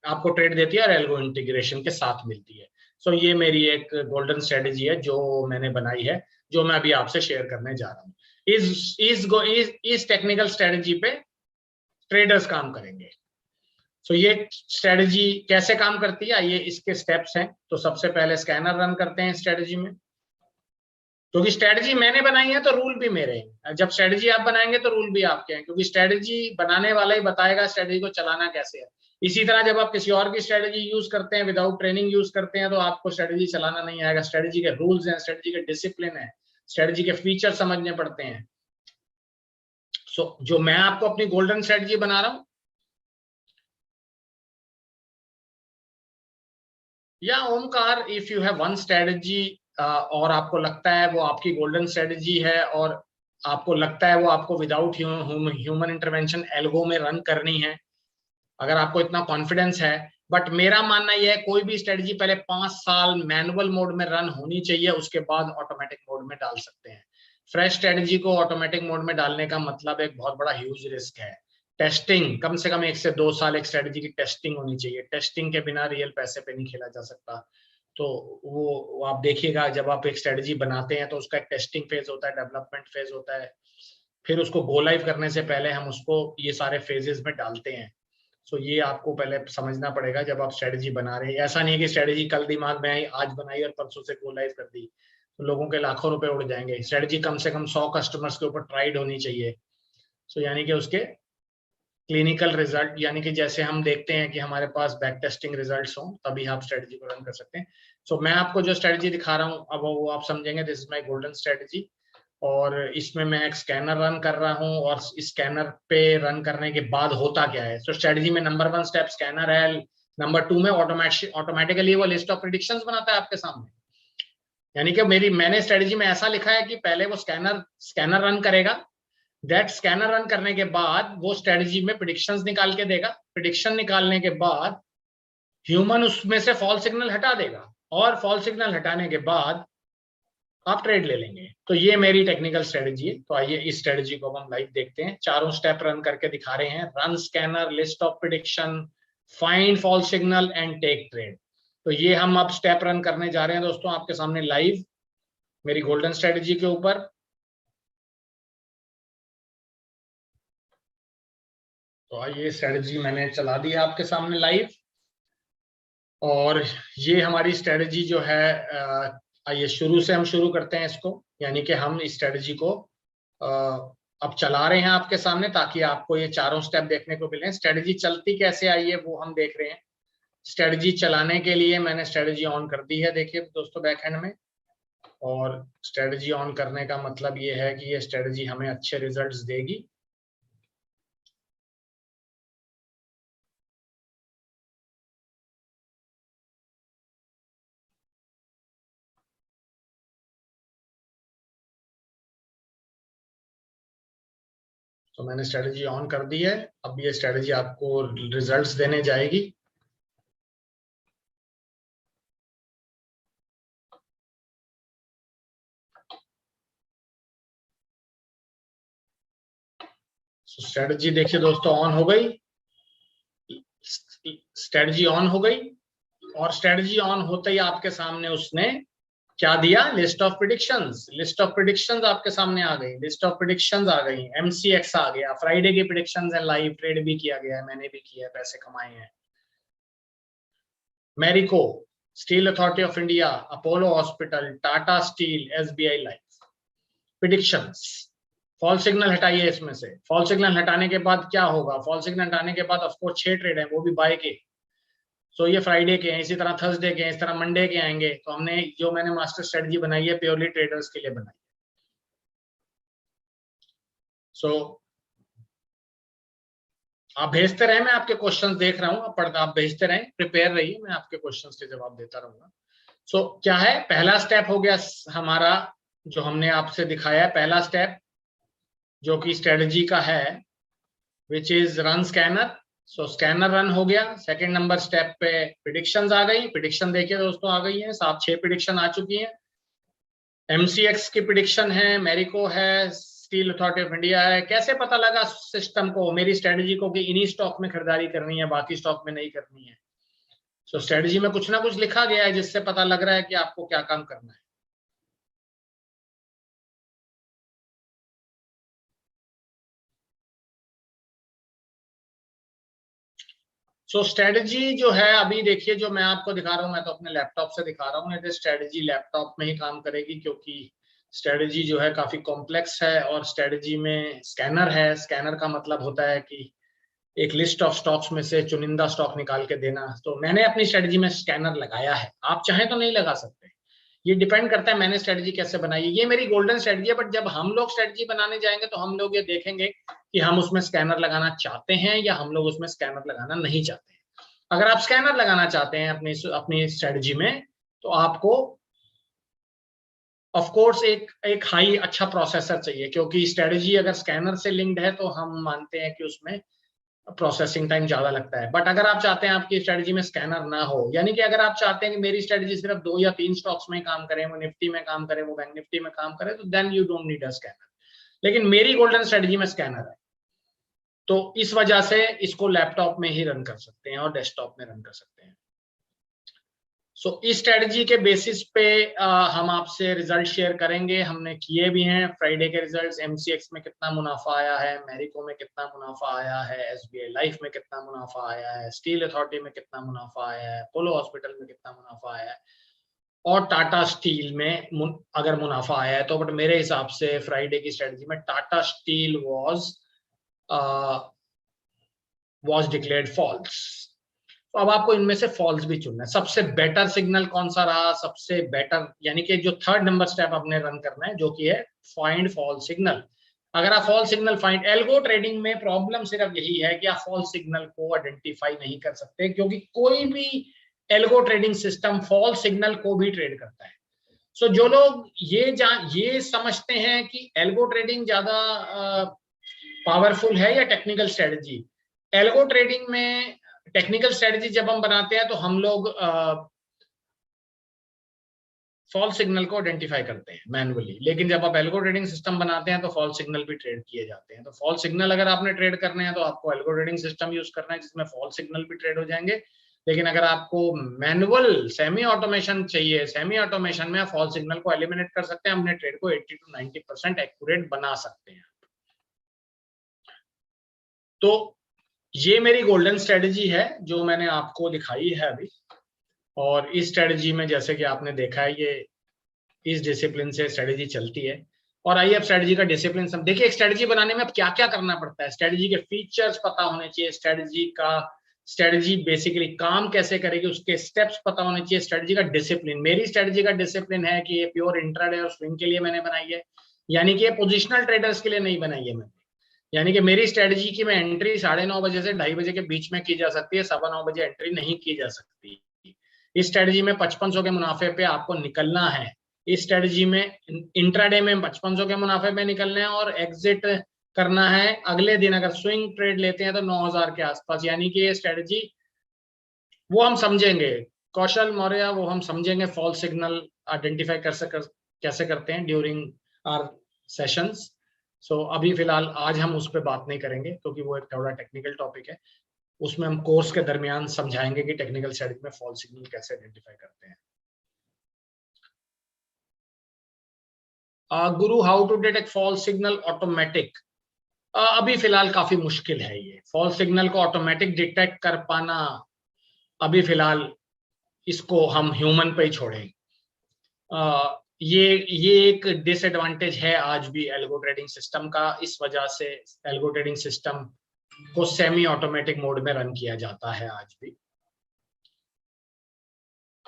आपको ट्रेड देती है और एल्गो इंटीग्रेशन के साथ मिलती है। सो ये मेरी एक गोल्डन स्ट्रेटजी है जो मैंने बनाई है, जो मैं अभी आपसे शेयर करने जा रहा हूँ। इस टेक्निकल स्ट्रेटजी पे ट्रेडर्स काम करेंगे। सो ये स्ट्रेटजी कैसे काम करती है, ये इसके स्टेप्स हैं। तो सबसे पहले स्कैनर रन करते हैं स्ट्रेटजी में, क्योंकि स्ट्रेटजी मैंने बनाई है तो रूल भी मेरे हैं। जब स्ट्रेटजी आप बनाएंगे तो रूल भी आपके हैं, क्योंकि स्ट्रेटजी बनाने वाला ही बताएगा स्ट्रेटजी को चलाना कैसे है। इसी तरह जब आप किसी और की स्ट्रेटजी यूज करते हैं, विदाउट ट्रेनिंग यूज करते हैं, तो आपको स्ट्रेटजी चलाना नहीं आएगा। स्ट्रेटजी के रूल्स हैं, स्ट्रेटजी के डिसिप्लिन है, स्ट्रेटजी के फीचर समझने पड़ते हैं। सो जो मैं आपको अपनी गोल्डन स्ट्रेटजी बना रहा हूं, या Omkar, if you have one strategy और आपको लगता है वो आपकी गोल्डन स्ट्रेटजी है और आपको लगता है वो आपको विदाउट ह्यूमन इंटरवेंशन एल्गो में रन करनी है, अगर आपको इतना कॉन्फिडेंस है। बट मेरा मानना यह है कोई भी स्ट्रेटजी पहले 5 साल मैनुअल मोड में रन होनी चाहिए, उसके बाद ऑटोमेटिक मोड में डाल सकते हैं। फ्रेश स्ट्रेटजी को ऑटोमेटिक मोड में डालने का मतलब एक बहुत बड़ा ह्यूज रिस्क है। टेस्टिंग कम से कम 1 से 2 साल एक स्ट्रेटजी की टेस्टिंग होनी चाहिए। टेस्टिंग के बिना रियल पैसे पे नहीं खेला जा सकता। तो वो आप देखिएगा, जब आप एक स्ट्रेटजी बनाते हैं तो उसका एक टेस्टिंग फेज होता है, डेवलपमेंट फेज होता है, फिर उसको गो लाइव करने से पहले हम उसको ये सारे फेजेस में डालते हैं। सो ये आपको पहले समझना पड़ेगा जब आप स्ट्रेटजी बना रहे हैं। ऐसा नहीं है कि स्ट्रेटजी कल दिमाग में आई, आज बनाई और परसों से गो लाइव कर दी, तो लोगों के लाखों रुपए उड़ जाएंगे। स्ट्रेटजी कम से कम 100 कस्टमर्स के ऊपर ट्राइड होनी चाहिए। सो यानी कि उसके क्लिनिकल रिजल्ट, यानी कि जैसे हम देखते हैं कि हमारे पास बैक टेस्टिंग रिजल्ट्स हों, तभी आप स्ट्रेटजी को रन कर सकते हैं। सो मैं आपको जो स्ट्रेटजी दिखा रहा हूँ अब वो आप समझेंगे, this is my golden strategy. और इसमें मैं एक स्कैनर रन कर रहा हूँ, और इस स्कैनर पे रन करने के बाद होता क्या है। तो स्ट्रेटजी में नंबर 1 स्टेप स्कैनर है, नंबर 2 में ऑटोमेटिकली वो लिस्ट ऑफ प्रेडिक्शंस बनाता है आपके सामने। यानी कि मैंने स्ट्रेटजी में ऐसा लिखा है कि पहले वो स्कैनर रन करेगा, दैट स्कैनर रन करने के बाद वो स्ट्रेटजी में प्रेडिक्शंस निकाल के देगा। प्रेडिक्शन निकालने के बाद ह्यूमन उसमें से फॉल्स सिग्नल हटा देगा, और फॉल्स सिग्नल हटाने के बाद आप ट्रेड ले लेंगे। तो ये मेरी टेक्निकल स्ट्रेटजी है। तो आइए इस स्ट्रेटजी को हम लाइव देखते हैं। चारों स्टेप रन करके दिखा रहे हैं, run scanner, list of prediction, find false signal and take trade. तो ये हम अब स्टेप रन करने जा रहे हैं दोस्तों आपके सामने लाइव, मेरी गोल्डन स्ट्रेटजी के ऊपर। तो आइए स्ट्रेटजी मैंने चला दी आपके सामने लाइव, और ये हमारी स्ट्रेटजी जो है, आइए शुरू से हम शुरू करते हैं इसको। यानी कि हम इस स्ट्रेटजी को अब चला रहे हैं आपके सामने, ताकि आपको ये चारों स्टेप देखने को मिले। स्ट्रेटजी चलती कैसे आई है वो हम देख रहे हैं। स्ट्रेटजी चलाने के लिए मैंने स्ट्रेटजी ऑन कर दी है, देखिए दोस्तों बैक हैंड में। और स्ट्रेटजी ऑन करने का मतलब ये है कि ये स्ट्रेटजी हमें अच्छे रिजल्ट्स देगी। तो मैंने स्ट्रेटजी ऑन कर दी है, अब ये स्ट्रेटजी आपको रिजल्ट्स देने जाएगी। स्ट्रेटजी देखिए दोस्तों ऑन हो गई, स्ट्रेटजी ऑन हो गई, और स्ट्रेटजी ऑन होते ही आपके सामने उसने क्या दिया, list of predictions. List of predictions आपके सामने आ गई, लिस्ट ऑफ प्रेडिक्शंस आ गई, MCX आ गया, फ्राइडे की प्रेडिक्शंस है, लाइव ट्रेड भी किया गया है, मैंने भी किया है, पैसे कमाए हैं। Marico, steel authority of India, Apollo hospital, Tata steel, SBI life. Predictions, fall signal हटाइए इसमें से। फॉल सिग्नल हटाने के बाद क्या होगा, फॉल सिग्नल हटाने के बाद ऑफकोर्स 6 ट्रेड है, वो भी बाय के। सो ये फ्राइडे के हैं, इसी तरह थर्सडे के हैं, इस तरह मंडे के आएंगे। तो हमने जो मैंने मास्टर स्ट्रेटजी बनाई है प्योरली ट्रेडर्स के लिए बनाई है। सो आप भेजते रहे, मैं आपके क्वेश्चंस देख रहा हूँ, आप भेजते रहे, प्रिपेयर रहिए, मैं आपके क्वेश्चंस के जवाब देता रहूंगा। सो क्या है, पहला स्टेप हो गया हमारा, जो हमने आपसे दिखाया है पहला स्टेप, जो कि स्ट्रेटजी का है, which is run scanner. So scanner run हो गया। सेकंड नंबर स्टेप पे प्रिडिक्शंस आ गई। प्रिडिक्शन देखिए दोस्तों, आ गई है 7-6 प्रिडिक्शन आ चुकी हैं। MCX की प्रिडिक्शन है, मेरिको है, स्टील अथॉरिटी ऑफ इंडिया है। कैसे पता लगा सिस्टम को, मेरी स्ट्रेटजी को, कि इन्हीं स्टॉक में खरीदारी करनी है, बाकी स्टॉक में नहीं करनी है? सो स्ट्रेटजी में कुछ ना कुछ लिखा गया है जिससे पता लग रहा है कि आपको क्या काम करना है। सो स्ट्रेटजी जो है, अभी देखिए जो मैं आपको दिखा रहा हूँ, मैं तो अपने लैपटॉप से दिखा रहा हूँ। स्ट्रेटजी लैपटॉप में ही काम करेगी, क्योंकि स्ट्रेटजी जो है काफी कॉम्प्लेक्स है, और स्ट्रेटजी में स्कैनर है। स्कैनर का मतलब होता है कि एक लिस्ट ऑफ स्टॉक्स में से चुनिंदा स्टॉक निकाल के देना। तो मैंने अपनी स्ट्रेटजी में स्कैनर लगाया है, आप चाहें तो नहीं लगा सकते, ये डिपेंड करता है मैंने स्ट्रेटजी कैसे बनाई है। ये मेरी गोल्डन स्ट्रेटजी है, बट जब हम लोग स्ट्रेटजी बनाने जाएंगे तो हम लोग ये देखेंगे कि हम उसमें स्कैनर लगाना चाहते हैं या हम लोग उसमें स्कैनर लगाना नहीं चाहते हैं। अगर आप स्कैनर लगाना चाहते हैं अपनी अपनी स्ट्रेटजी में, तो आपको ऑफ कोर्स एक हाई अच्छा प्रोसेसर चाहिए, क्योंकि स्ट्रेटजी अगर स्कैनर से लिंक्ड है तो हम मानते हैं कि उसमें प्रोसेसिंग टाइम ज्यादा लगता है। बट अगर आप चाहते हैं आपकी स्ट्रेटजी में स्कैनर ना हो, यानी कि अगर आप चाहते हैं कि मेरी स्ट्रेटजी सिर्फ 2 या 3 स्टॉक्स में काम करे, वो निफ्टी में काम करे, वो बैंक निफ्टी में काम करे, तो then you don't need a scanner. लेकिन मेरी गोल्डन स्ट्रेटजी में स्कैनर है, तो इस वजह से इसको लैपटॉप में ही रन कर सकते हैं और डेस्कटॉप में रन कर सकते हैं। सो इस स्ट्रेटजी के बेसिस पे हम आपसे रिजल्ट शेयर करेंगे। हमने किए भी हैं फ्राइडे के रिजल्ट्स। MCX में कितना मुनाफा आया है, मेरिको में कितना मुनाफा आया है, SBI लाइफ में कितना मुनाफा आया है, स्टील अथॉरिटी में कितना मुनाफा आया है, अपोलो हॉस्पिटल में कितना मुनाफा आया है, और टाटा स्टील में अगर मुनाफा आया है तो। बट मेरे हिसाब से फ्राइडे की स्ट्रेटजी में Tata steel was declared false. तो अब आपको इनमें से फॉल्स भी चुनना है। सबसे बेटर सिग्नल कौन सा रहा, सबसे बेटर, यानी कि जो थर्ड नंबर स्टेप आपने रन करना है, जो कि है फाइंड फॉल्स सिग्नल। अगर आप false signal find, algo trading में प्रॉब्लम सिर्फ यही है कि आप फॉल्स सिग्नल को आइडेंटिफाई नहीं कर सकते, क्योंकि कोई भी algo trading system false signal को भी ट्रेड करता है। सो जो लोग ये समझते हैं कि एल्गो ट्रेडिंग ज्यादा पावरफुल है या टेक्निकल स्ट्रेटजी, एल्गो ट्रेडिंग में टेक्निकल स्ट्रेटजी जब हम बनाते हैं तो हम लोग फॉल्स सिग्नल को आइडेंटिफाई करते हैं मैनुअली, लेकिन जब आप एल्गो ट्रेडिंग सिस्टम बनाते हैं तो फॉल्स सिग्नल भी ट्रेड किए जाते हैं। तो फॉल्स सिग्नल अगर आपने ट्रेड करने हैं तो आपको एल्गो ट्रेडिंग सिस्टम यूज करना है, जिसमें फॉल्स सिग्नल भी ट्रेड हो जाएंगे। लेकिन अगर आपको मैनुअल सेमी ऑटोमेशन चाहिए, सेमी ऑटोमेशन में आप फॉल्स सिग्नल को एलिमिनेट कर सकते हैं, अपने ट्रेड को 80 to 90% एक्यूरेट बना सकते हैं। तो ये मेरी गोल्डन स्ट्रेटजी है जो मैंने आपको दिखाई है अभी। और इस स्ट्रेटजी में जैसे कि आपने देखा है, ये इस डिसिप्लिन से स्ट्रेटजी चलती है। और आइए अब स्ट्रेटजी का डिसिप्लिन सब देखिए। एक स्ट्रेटजी बनाने में अब क्या क्या करना पड़ता है, स्ट्रेटजी के फीचर्स पता होने चाहिए, स्ट्रेटजी बेसिकली काम कैसे करेगी उसके स्टेप्स पता होने चाहिए, स्ट्रेटजी का डिसिप्लिन। मेरी स्ट्रेटजी का डिसिप्लिन है कि ये प्योर इंट्राडे और स्विंग के लिए मैंने बनाई है, यानी कि ये पोजिशनल ट्रेडर्स के लिए नहीं बनाई है मैंने। यानी कि मेरी स्ट्रेटजी की मैं एंट्री 9:30 बजे से 2:30 बजे के बीच में की जा सकती है, 9:15 बजे एंट्री नहीं की जा सकती। इस स्ट्रेटजी में 5500 के मुनाफे पे आपको निकलना है। इस स्ट्रेटजी में इंट्राडे में 5500 के मुनाफे पे निकलना है और एग्जिट करना है अगले दिन। अगर स्विंग ट्रेड लेते हैं तो 9000 के आसपास। यानी कि ये स्ट्रेटजी वो हम समझेंगे, कौशल मौर्य, वो हम समझेंगे फॉल्स सिग्नल आइडेंटिफाई कैसे करते हैं ड्यूरिंग आवर सेशंस। सो अभी फिलहाल आज हम उस पर बात नहीं करेंगे, क्योंकि वो एक थोड़ा टेक्निकल टॉपिक है। उसमें हम कोर्स के दरमियान समझाएंगे कि टेक्निकल स्ट्रेटजी में फॉल्स सिग्नल कैसे आइडेंटिफाई करते हैं। गुरु, how to detect false signal automatic. अभी फिलहाल काफी मुश्किल है ये फॉल्स सिग्नल को ऑटोमेटिक डिटेक्ट कर पाना। अभी फिलहाल इसको हम ह्यूमन पे ही छोड़ेंगे। ये एक डिसएडवांटेज है आज भी एल्गो ट्रेडिंग सिस्टम का। इस वजह से एल्गो ट्रेडिंग सिस्टम को सेमी ऑटोमेटिक मोड में रन किया जाता है आज भी।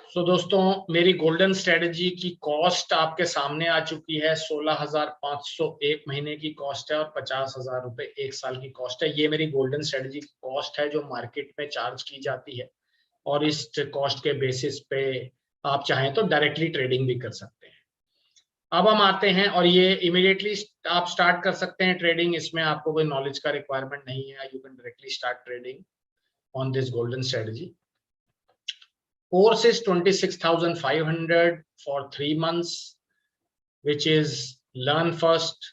सो दोस्तों, मेरी गोल्डन स्ट्रेटजी की कॉस्ट आपके सामने आ चुकी है। 16,500 एक महीने की कॉस्ट है और 50,000 रुपए एक साल की कॉस्ट है। ये मेरी गोल्डन स्ट्रेटजी की कॉस्ट है जो मार्केट में चार्ज की जाती है, और इस कॉस्ट के बेसिस पे आप चाहें तो डायरेक्टली ट्रेडिंग भी कर सकते हैं। अब हम आते हैं, और ये इमीडिएटली आप स्टार्ट कर सकते हैं ट्रेडिंग। इसमें आपको कोई नॉलेज का रिक्वायरमेंट नहीं है, you can directly start trading on this golden strategy. Course is 26,500 for 3 months, which is learn first,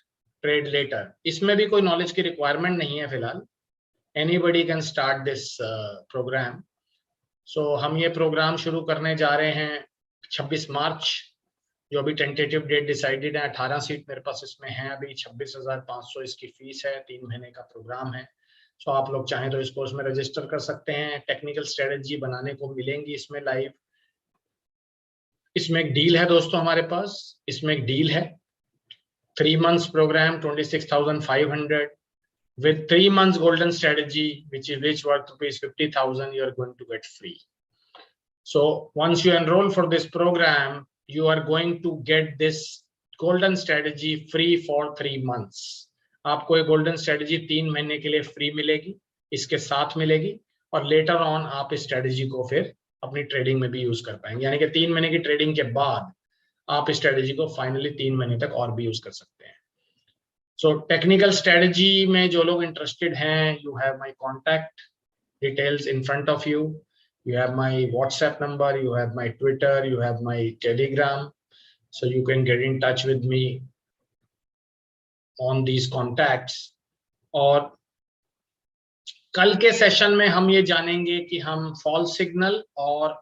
trade later. इसमें भी कोई नॉलेज की रिक्वायरमेंट नहीं है फिलहाल। Anybody can start this program. So हम ये प्रोग्राम शुरू करने जा रहे हैं 26 मार्च, जो अभी टेंटेटिव डेट डिसाइडेड है। 18 सीट मेरे पास इसमें है अभी। 26,500 इसकी फीस है, 3 महीने का प्रोग्राम है। सो आप लोग चाहें तो इस कोर्स में रजिस्टर कर सकते हैं। टेक्निकल स्ट्रेटजी बनाने को मिलेंगी इसमें लाइव। इसमें एक डील है दोस्तों हमारे पास, इसमें एक डील है 3 months program 26,500 with 3 months golden strategy which worth rupees 50,000 you are going to get free. So once you enroll for this program, you are going to get this golden strategy free for 3 months. आपको ये golden strategy 3 महीने के लिए free मिलेगी, इसके साथ मिलेगी, और लेटर ऑन आप इस स्ट्रेटजी को फिर अपनी ट्रेडिंग में भी यूज कर पाएंगे। यानी कि 3 महीने की ट्रेडिंग के बाद आप इस स्ट्रेटजी को फाइनली 3 महीने तक और भी यूज कर सकते हैं। सो टेक्निकल स्ट्रेटजी में जो लोग इंटरेस्टेड हैं, you have my contact details in front of you, you have my WhatsApp number, you have my Twitter, you have my Telegram, so you can get in touch with me on these contacts. और कल के session में हम ये जानेंगे कि हम false signal और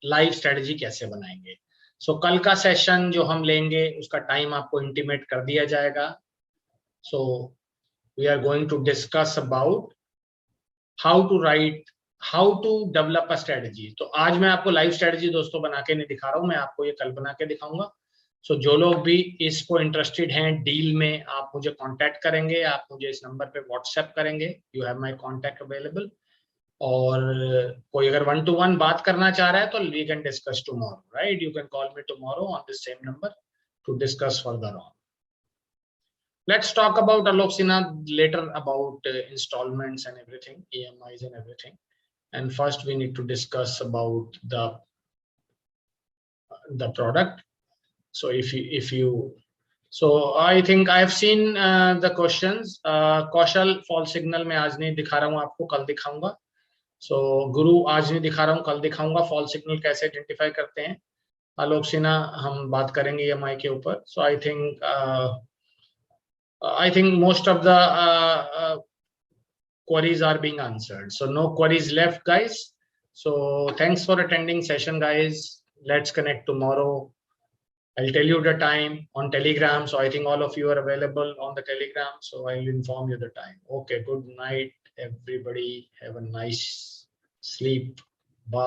लाइव स्ट्रेटजी कैसे बनाएंगे। सो कल का सेशन जो हम लेंगे उसका टाइम आपको इंटीमेट कर दिया जाएगा। So we are going to discuss about how to develop a strategy. तो आज मैं आपको लाइव स्ट्रेटजी दोस्तों बना के नहीं दिखा रहा हूँ, मैं आपको ये कल बना के दिखाऊंगा। सो जो लोग भी इसको इंटरेस्टेड हैं डील में, आप मुझे कांटेक्ट करेंगे, आप मुझे इस नंबर पे व्हाट्सएप करेंगे, you have my contact available. और कोई अगर 1-to-1 बात करना चाह रहा है तो we can discuss tomorrow, right? You can call me tomorrow on this same number to discuss further on. Let's talk about Alok Sinha later about installments and everything, EMIs and everything. And first we need to discuss about the product. So so I think I have seen the questions. Kaushal false signal में आज नहीं दिखा रहा हूँ आपको, कल दिखाऊंगा। So गुरु आज नहीं दिखा रहा हूँ, कल दिखाऊंगा false signal कैसे आइडेंटिफाई करते हैं। आलोक सिन्हा हम बात करेंगे EMI के ऊपर। So I think most of the queries are being answered. So no queries left, guys. So thanks for attending session, guys. Let's connect tomorrow. I'll tell you the time on Telegram. So I think all of you are available on the Telegram. So I'll inform you the time. Okay, good night, everybody. Have a nice sleep.